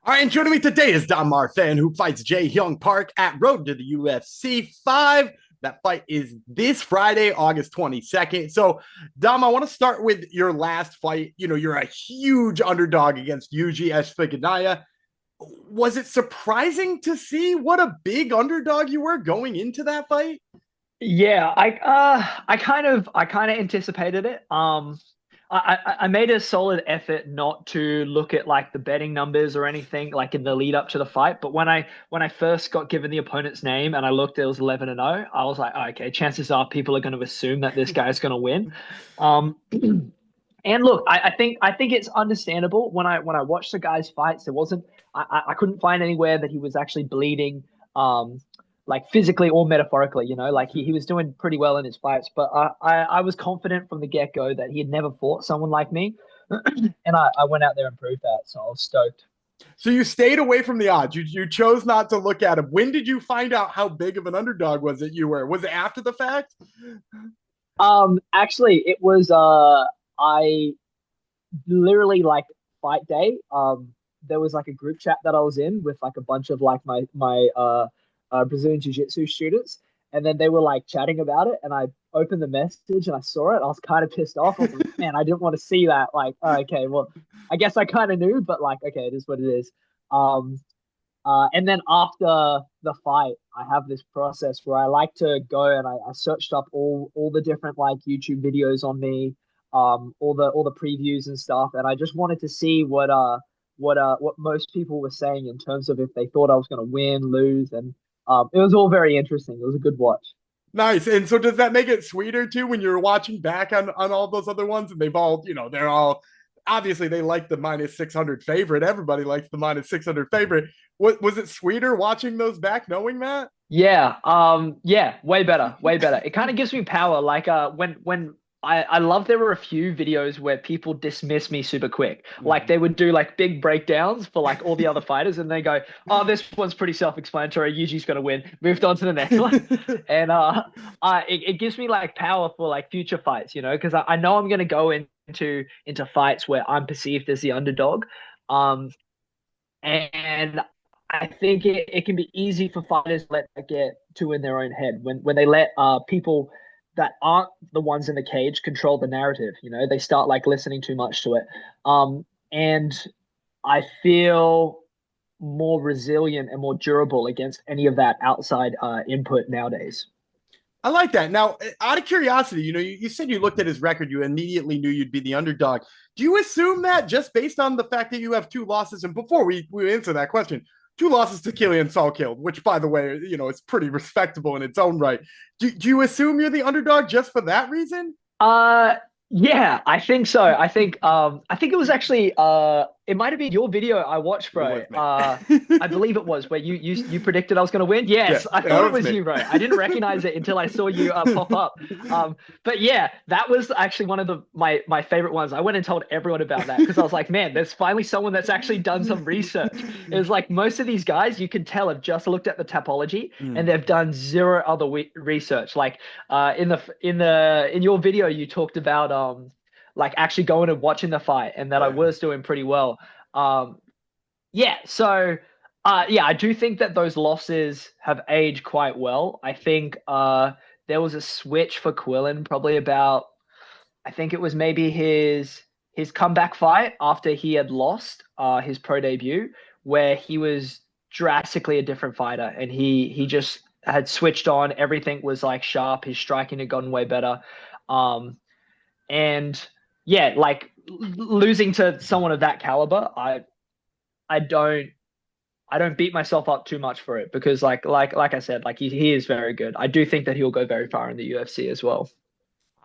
All right, and joining me today is Don Marthan, who fights Jae Hyun Park at Road to the UFC 5. That fight is this Friday, August 22nd. So, Dom, I want to start with your last fight. You know, you're a huge underdog against Yuji Ephoeviga. Was it surprising to see what a big underdog you were going into that fight? Yeah, I kind of anticipated it. I made a solid effort not to look at like the betting numbers or anything like in the lead up to the fight. But when I first got given the opponent's name and I looked, it was 11-0. I was like, oh, okay, chances are people are going to assume that this guy's going to win. Um, and look, I think it's understandable. When I watched the guy's fights, there wasn't I couldn't find anywhere that he was actually bleeding, like physically or metaphorically. Like he was doing pretty well in his fights. But I was confident from the get-go that he had never fought someone like me, and I went out there and proved that. So I was stoked. So you stayed away from the odds. You chose not to look at him. When did you find out how big of an underdog was it you were? Was it after the fact? Actually, it was I literally like fight day. There was like a group chat that I was in with like a bunch of like my Brazilian jiu-jitsu students, and then they were like chatting about it, and I opened the message and I saw it. I was kind of pissed off. I was like, man, I didn't want to see that. Like, oh, okay, well, I guess I kind of knew, but like, okay, it is what it is. Um, and then after the fight, I have this process where I like to go and I searched up all the different like YouTube videos on me, all the previews and stuff, and I just wanted to see what most people were saying in terms of if they thought I was going to win, lose, and it was all very interesting. It was a good watch. Nice. And so does that make it sweeter too when you're watching back on all those other ones and they've all, they're all obviously they like the minus 600 favorite. Everybody likes the minus 600 favorite. What was it sweeter watching those back knowing that? Yeah, way better, way better. It kind of gives me power. Like when I love there were a few videos where people dismiss me super quick. Like they would do like big breakdowns for like all the other fighters, and they go, "Oh, this one's pretty self-explanatory. Yuji's gonna win." Moved on to the next one, and it gives me like power for like future fights, because I know I'm gonna go into fights where I'm perceived as the underdog. Um, and I think it can be easy for fighters to let that get too in their own head when they let people that aren't the ones in the cage control the narrative. They start like listening too much to it. And I feel more resilient and more durable against any of that outside input nowadays. I like that. Now, out of curiosity, you said you looked at his record, you immediately knew you'd be the underdog. Do you assume that just based on the fact that you have two losses? And before we answer that question, two losses to Killian Salkild, which, by the way, is pretty respectable in its own right. Do you assume you're the underdog just for that reason? Uh, yeah, I think so. I think it was actually it might have been your video I watched, It was bro. me. I believe it was where you predicted I was gonna win. Yeah, Yes, I that thought it was was me. you, bro. I didn't recognize it until I saw you pop up. But yeah, that was actually one of my favorite ones. I went and told everyone about that because I was like, man, there's finally someone that's actually done some research. It was like most of these guys you can tell have just looked at the topology and Mm, they've done zero other research. Like in your video you talked about like actually going and watching the fight and that I yeah. was doing pretty well. Um yeah, so yeah, I do think that those losses have aged quite well. I think there was a switch for Quillen probably about I think it was maybe his comeback fight after he had lost his pro debut where he was drastically a different fighter and he just had switched on. Everything was like sharp. His striking had gotten way better. Um, and yeah, like losing to someone of that caliber, I don't I don't beat myself up too much for it because like I said, like he is very good. I do think that he'll go very far in the UFC as well.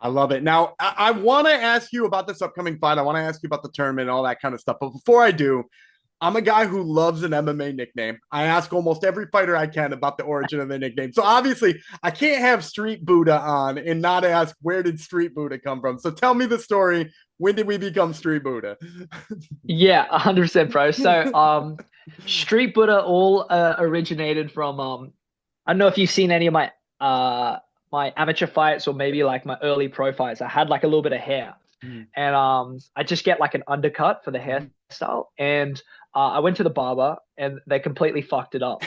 I love it. Now, I want to ask you about this upcoming fight. I want to ask you about the tournament and all that kind of stuff. But before I do, I'm a guy who loves an MMA nickname. I ask almost every fighter I can about the origin of the nickname. So obviously, I can't have Street Buddha on and not ask where did Street Buddha come from. So tell me the story. When did we become Street Buddha? Yeah, 100%, bro. So Street Buddha all originated from I don't know if you've seen any of my amateur fights or maybe like my early pro fights. I had like a little bit of hair. And I just get like an undercut for the hairstyle. And I went to the barber and they completely fucked it up.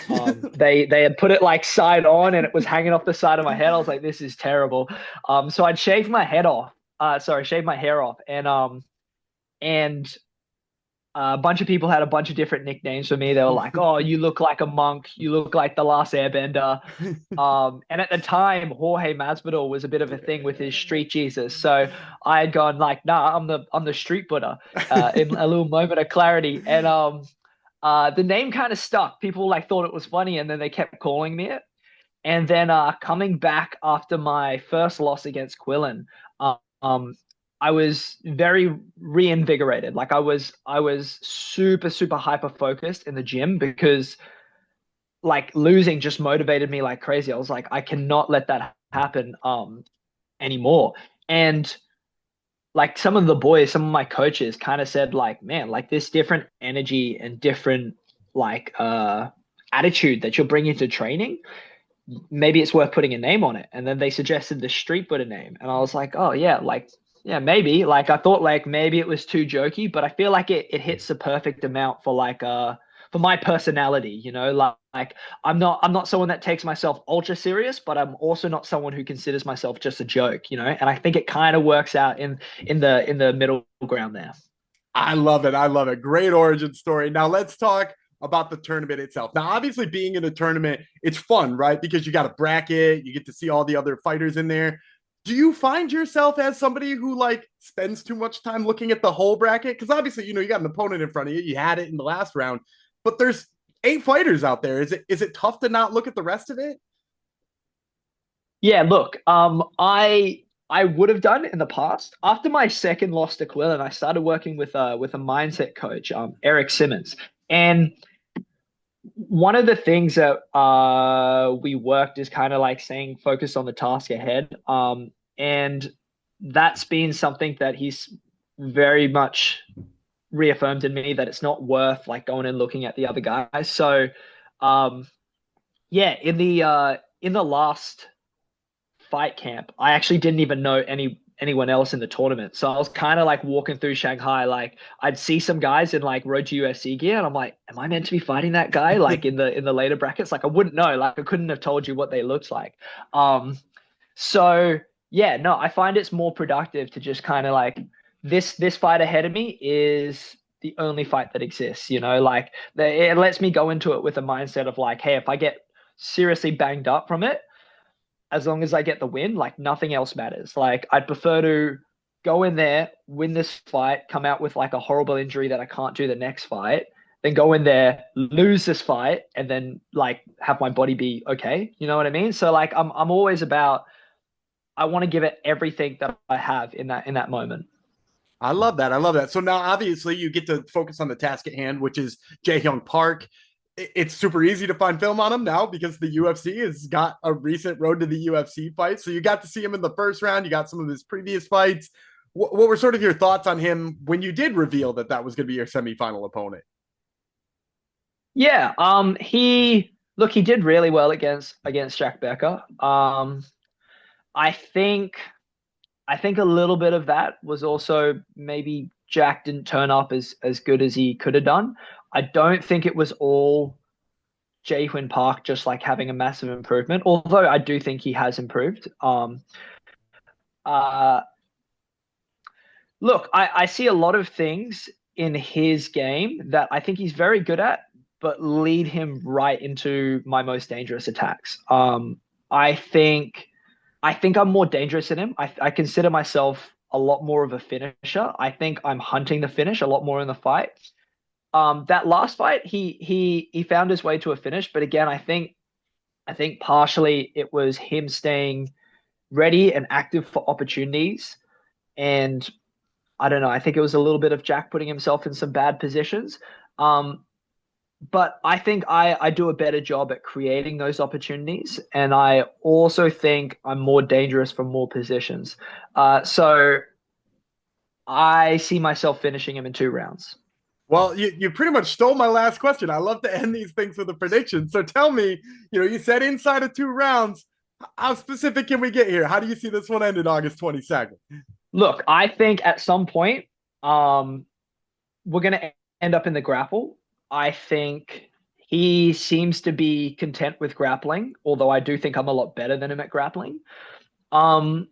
They had put it like side on and it was hanging off the side of my head. I was like, this is terrible. So I'd shaved my head off. Shaved my hair off, and a bunch of people had a bunch of different nicknames for me. They were like, "Oh, you look like a monk. You look like the last Airbender." And at the time, Jorge Masvidal was a bit of a thing with his Street Jesus. So I had gone like, "Nah, I'm the Street Buddha." In a little moment of clarity, and the name kind of stuck. People like thought it was funny, and then they kept calling me it. And then coming back after my first loss against Quillen, um, I was very reinvigorated. Like I was super, super hyper focused in the gym because like losing just motivated me like crazy. I was like, I cannot let that happen anymore. And like some of the boys, some of my coaches kind of said like, man, like this different energy and different like attitude that you're bringing to training, maybe it's worth putting a name on it. And then they suggested the Street Buddha name. And I was like, oh yeah, like, yeah, maybe. Like I thought like maybe it was too jokey, but I feel like it hits the perfect amount for like for my personality, you know, like I'm not someone that takes myself ultra serious, but I'm also not someone who considers myself just a joke, you know, and I think it kind of works out in the middle ground there. I love it. I love it. Great origin story. Now let's talk about the tournament itself. Now, obviously, being in a tournament, it's fun, right? Because you got a bracket, you get to see all the other fighters in there. Do you find yourself as somebody who like spends too much time looking at the whole bracket? Because obviously, you got an opponent in front of you. You had it in the last round, but there's 8 fighters out there. Is it tough to not look at the rest of it? Yeah, look, I would have done in the past. After my second loss to Quillen, I started working with a mindset coach, Eric Simmons. And one of the things that we worked is kind of like saying focus on the task ahead. And that's been something that he's very much reaffirmed in me that it's not worth like going and looking at the other guys. So um yeah, in the last fight camp, I actually didn't even know anyone else in the tournament. So I was kind of like walking through Shanghai, like I'd see some guys in like Road to UFC gear, and I'm like, am I meant to be fighting that guy? Like in the later brackets, like I wouldn't know, like I couldn't have told you what they looked like. Um, so yeah, no, I find it's more productive to just kind of like this fight ahead of me is the only fight that exists, you know, like it lets me go into it with a mindset of like, hey, if I get seriously banged up from it, as long as I get the win, like nothing else matters. Like I'd prefer to go in there, win this fight, come out with like a horrible injury that I can't do the next fight, then go in there, lose this fight, and then like have my body be okay. You know what I mean? So like I'm always about I want to give it everything that I have in that moment. I love that. I love that. So now, obviously, you get to focus on the task at hand, which is Jae Hyun Park. It's super easy to find film on him now because the UFC has got a recent Road to the UFC fight. So you got to see him in the first round. You got some of his previous fights. What were sort of your thoughts on him when you did reveal that was going to be your semifinal opponent? Yeah, he did really well against Jack Becker. I think I think a little bit of that was also maybe Jack didn't turn up as good as he could have done. I don't think it was all Jae Hyun Park just like having a massive improvement, although I do think he has improved. Uh, Look, I see a lot of things in his game that I think he's very good at, but lead him right into my most dangerous attacks. I think I think I'm more dangerous than him. I consider myself a lot more of a finisher. I think I'm hunting the finish a lot more in the fight. That last fight, he found his way to a finish, but again, I think partially it was him staying ready and active for opportunities, and I don't know. I think it was a little bit of Jack putting himself in some bad positions. Um, but I think I do a better job at creating those opportunities. And I also think I'm more dangerous from more positions. So I see myself finishing him in 2 rounds. Well, you pretty much stole my last question. I love to end these things with a prediction. So tell me, you said inside of 2 rounds. How specific can we get here? How do you see this one ended August 22nd? Look, I think at some point, we're going to end up in the grapple. I think he seems to be content with grappling, although I do think I'm a lot better than him at grappling. Um,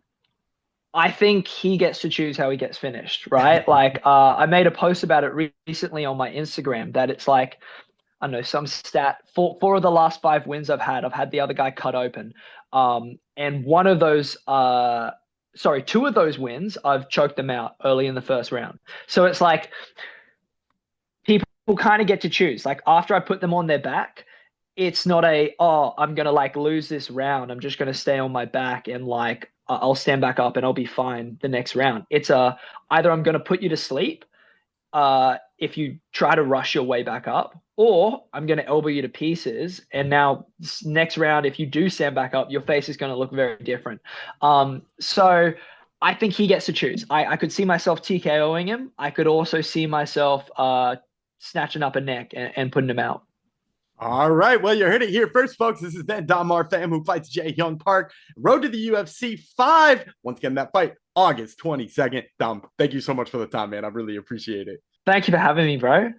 I think he gets to choose how he gets finished, right? Like, I made a post about it recently on my Instagram that it's like, I don't know, some stat, four of the last 5 wins I've had the other guy cut open. And one of those, sorry, 2 of those wins, I've choked them out early in the first round. So it's like people kind of get to choose. Like after I put them on their back, it's not oh, I'm gonna like lose this round. I'm just gonna stay on my back and like I'll stand back up and I'll be fine the next round. It's either I'm gonna put you to sleep if you try to rush your way back up, or I'm going to elbow you to pieces. And now next round, if you do stand back up, your face is going to look very different. So I think he gets to choose. I could see myself TKOing him. I could also see myself snatching up a neck and putting him out. All right. Well, you heard it here first, folks. This is Ben Donmar Pham, who fights Jae Hyun Park. Road to the UFC 5. Once again, that fight, August 22nd. Dom, thank you so much for the time, man. I really appreciate it. Thank you for having me, bro.